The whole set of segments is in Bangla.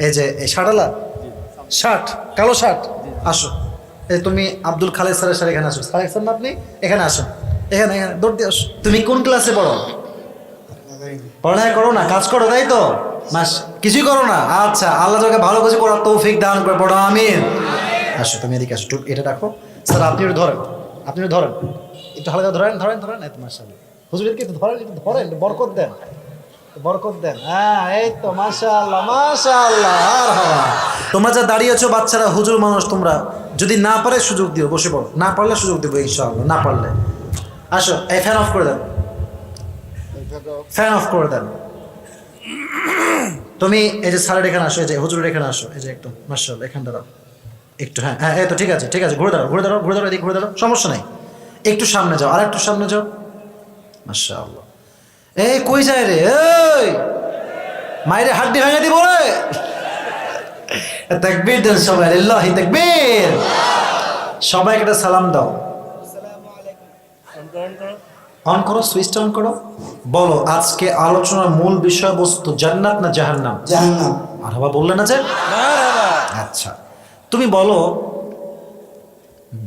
এই যে এই শার্টওয়ালা শার্ট, কালো শার্ট, আসো। এই তুমি আব্দুল খালেদ স্যারের স্যার এখানে আসো। স্যার স্যার না আপনি এখানে আসেন, এখানে এখানে দৌড় দিয়ে আসো। তুমি কোন ক্লাসে পড়ো? পড়ালেখা করো না, কাজ করো, তাই তো? মাস কিছুই করো না? আচ্ছা, আল্লাহ তোকে ভালো কিছু করার তৌফিক দান করে, পড়ো আমিন। আসো তুমি এদিকে আসো, এটা রাখো। স্যার আপনি একটু ধরেন, আপনি একটু ধরেন, একটু হালকা ধরেন ধরেন ধরেন। এই তো মাশাআল্লাহ, হুজুরকে একটু ধরেন, একটু ধরেন, বরকত দেন, বরকত দেন। হ্যাঁ এই তো মাশাআল্লাহ মাশাআল্লাহ। আর হওয়া তোমরা যা দাঁড়িয়েছো বাচ্চারা, হুজুর মানুষ, তোমরা যদি না পারে সুযোগ দিও, বসে পড়ো, না পারলে সুযোগ দেবো ইনশাআল্লাহ, না পারলে আসো। এই ফ্যান অফ করে দেন, ফ্যান অফ করে দেন। তুমি এই যে স্যারের এখানে আসো, এই যে হুজুরের এখানে আসো, এই যে একটু মাশাআল্লাহ এখানে দাঁড়াও একটু। হ্যাঁ হ্যাঁ এই তো ঠিক আছে ঠিক আছে, ঘুরে দাঁড়াও ঘুরে দাঁড়াও ঘুরে দাঁড়াও, এদিকে ঘুরে দাঁড়াও, সমস্যা নাই। একটু সামনে যাও, আর একটু সামনে যাও, মাশাআল্লাহ। এই কই যায় রে, এই মাইরে হাড্ডি ভেঙে দিব রে। তাকবীর দেন সবাই, লিল্লাহি তাকবীর। সবাইকে একটা সালাম দাও। অন করো, সুইচটা অন করো। বলো আজকে আলোচনার মূল বিষয়বস্তু জান্নাত না জাহান্নাম? জাহান্নাম। মারহাবা বললে না যে? আচ্ছা তুমি বলো,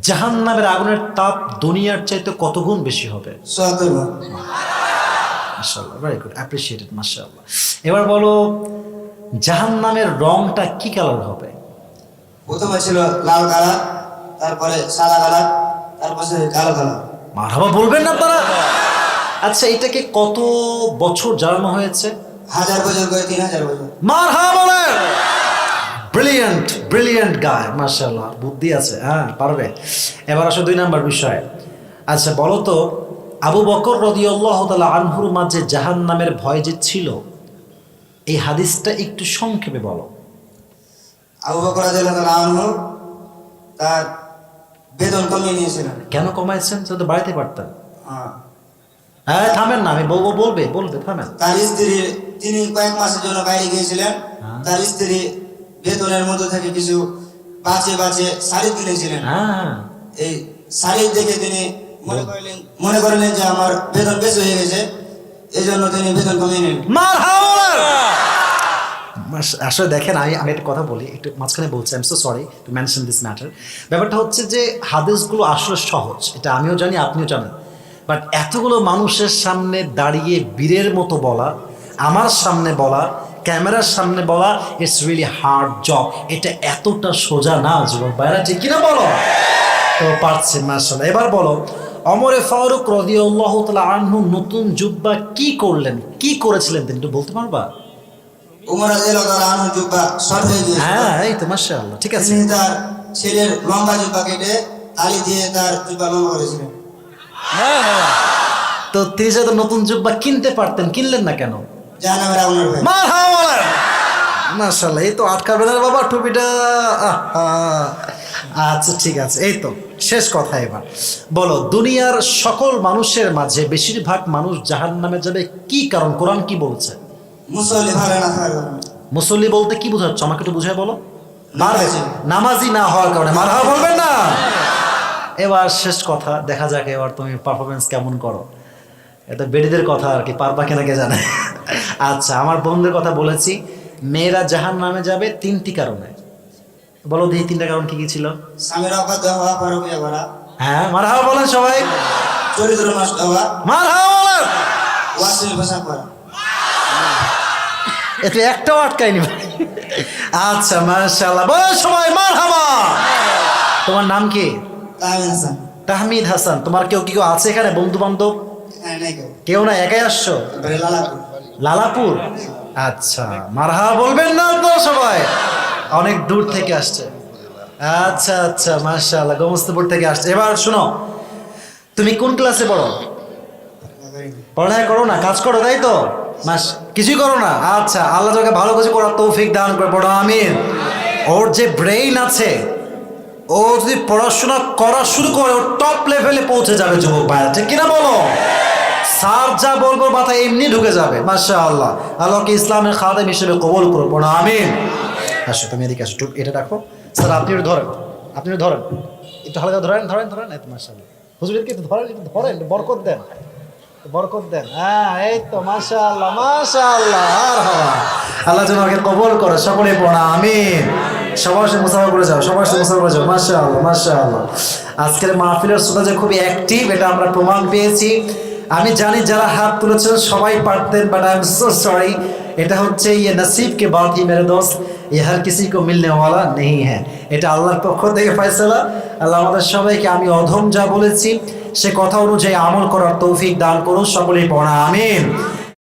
জাহান্নামের আগুনের তাপ দুনিয়ার চাইতে কত গুণ বেশি হবে? ৭০ ভাগ। মাশাআল্লাহ, ভেরি গুড, অ্যাপ্রিশিয়েটেড, মাশাআল্লাহ। এবার বলো জাহান্নামের রংটা কি কালার হবে? প্রথমে ছিল লাল কালার, তারপরে সাদা কালার, তারপরে কালো কালার। মারহাবা বলবেন না আপনারা? আচ্ছা এটাকে কত বছর জ্বালানো হয়েছে? ১০০০ বছর করে, ৩০০০ বছর। মারহাবা বলেন। ব্রিলিয়ান্ট ব্রিলিয়ান্ট গায়, মাশাআল্লাহ, বুদ্ধি আছে, হ্যাঁ পারবে। এবার আসো ২ নাম্বার বিষয়। আচ্ছা বলো তো, আবু বকর রাদিয়াল্লাহু তাআলা আনহুর মাঝে জাহান্নামের ভয় যে ছিল, এই হাদিসটা একটু সংক্ষেপে বলো। আবু বকর রাদিয়াল্লাহু আনহু তার বেতন কমিয়ে নিয়েছিলেন। কেন কমাইছেন? সে তো বাড়িতে পারতেন। হ্যাঁ। হ্যাঁ থামেন না, আমি বলবো, বলবে বলবে, থামেন। তার স্ত্রী, তিনি কয়েক মাসের জন্য বাইরে গিয়েছিলেন। তার স্ত্রী বেতনের মধ্যে থেকে কিছু বাঁচে বাঁচে শাড়ি কিনেছিলেন। হ্যাঁ এই শাড়ি দেখে তিনি মনে করলেন যে আমার বেতন বেশি হয়ে গেছে, এই জন্য তিনি বেতন কমিয়ে নিলেন। আসলে দেখেন, আমি একটা কথা বলি, একটু মাঝখানে বলছি, I am so sorry to mention this matter. ব্যাপারটা হচ্ছে যে হাদিসগুলো আসলে সহজ, এটা আমিও জানি আপনিও জানেন, বাট এতগুলো মানুষের সামনে দাঁড়িয়ে বীরের মতো বলা, আমার সামনে বলা, ক্যামেরার সামনে বলা, ইটস রিয়েলি হার্ড জব। এটা এতটা সোজা না যুবক ভাইরা, ঠিক কিনা বলো? তো পারছে মাশাআল্লাহ। এবার বলো, ওমরে ফারুক রাদিয়াল্লাহু তাআলা আনহু নতুন জুব্বা কি করলেন, কি করেছিলেন তিনি একটু বলতে পারবা? উমর রাদিয়াল্লাহু আনহু জুব্বা শর্ট হয়ে গিয়েছিল। হ্যাঁ এই তো মাশাআল্লাহ, ঠিক আছে। তিনি তার ছেলের লম্বা জুব্বা কেটে তালি দিয়ে তার জুব্বা লম্বা করেছিলেন। তো তিনি তো নতুন জুব্বা কিনতে পারতেন, কিনলেন না কেন? জাহান্নামের আগুনের ভয়ে। মাশাআল্লাহ, এই তো আটকাবে না বাবা টুপিটা। আচ্ছা ঠিক আছে, এই তো শেষ কথা। এবার বলো, দুনিয়ার সকল মানুষের মাঝে বেশিরভাগ মানুষ জাহান্নামে যাবে কি কারণ? কোরআন কি বলছে? মুসল্লি ভালো না থাকার কারণে। মুসল্লি বলতে কি বোঝাচ্ছ আমাকে একটু বুঝায় বলো। নামাজি। নামাজি না হওয়ার কারণে। মারহাবা বলবেন না? এবার শেষ কথা, দেখা যাক এবার তুমি পারফরমেন্স কেমন করো। এটা বেডিদের কথা আর কি, পারবা কিনা কে জানে। আচ্ছা আমার বন্ধুদের কথা বলেছি, মেয়েরা জাহান্নামে যাবে ৩টি কারণে। বলো দেখি ৩টা কারণ কি কি ছিল? স্বামীর অবাধ্য হওয়া, পরকীয়া করা। হ্যাঁ মারহাবা বলেন সবাই। চরিত্র নষ্ট হওয়া। মারহাবা বলেন। অশ্লীল পোশাক পরা। এতে একটাও আটকায়নি ভাই। আচ্ছা মাশাআল্লাহ, বল সবাই মারহাবা। তোমার নাম কি? তাহমিদ হাসান। তাহমিদ হাসান। তোমার কেউ কি কেউ আছে এখানে, বন্ধু বান্ধব? হ্যাঁ, নাই কেউ। কেউ না, একাই আসছো? এবারে লালাপুর। লালাপুর। আচ্ছা মারহাবা বলবেন না তো সবাই? অনেক দূর থেকে আসছে। আচ্ছা আচ্ছা মাশাআল্লাহ, গোমস্তাপুর থেকে আসছে। এবার শোনো, তুমি কোন ক্লাসে পড়ো? পড়ালেখা করো না, কাজ করো, তাই তো? কিছুই করো না? আচ্ছা, আল্লাহ তোকে ভালো কিছু করার তৌফিক দান করে, পড়ো আমিন। ওর যে ব্রেইন আছে, ও যদি পড়াশোনা করা শুরু করে ও টপ লেভেলে পৌঁছে যাবে যুবক ভাইরা, ঠিক কিনা বলো? স্যার যা বলবো মাথায় এমনি ঢুকে যাবে। মাশাআল্লাহ, আল্লাহকে ইসলামের খাদেম হিসেবে কবুল করো, পড়ো আমিন। আসো তুমি এদিকে আসো, এটা রাখো। স্যার আপনি একটু ধরেন, আপনি একটু ধরেন, একটু হালকা ধরেন ধরেন ধরেন। এই তো মাশাআল্লাহ, হুজুরকে একটু ধরেন, একটু ধরেন, বরকত দেন, বরকত দেন। হ্যাঁ, এই তো মাশাআল্লাহ মাশাআল্লাহ। আর হওয়া আল্লাহ যেন আমাকে কবুল করে, সকলে পড়া আমিন। সবার সাথে মুসাফা করে যাও, সবার সাথে মুসাফা করে যাও। মাশাআল্লাহ মাশাআল্লাহ। আজকের মাহফিলের শ্রোতা যে খুবই অ্যাক্টিভ, এটা আমরা প্রমাণ পেয়েছি। আমি জানি যারা হাত তুলেছেন সবাই পারতেন, but I am so sorry. এটা হচ্ছে ये नसीब के बात ही मेरे दोस्त, ये हर किसी को मिलने वाला नहीं है। এটা আল্লাহর পক্ষ থেকে ফয়সালা। আল্লাহ আমাদের সবাইকে আমি অধম যা বলেছি সে কথা অনুযায়ী আমল করার তৌফিক দান করুন, সকলেই পড়া আমিন।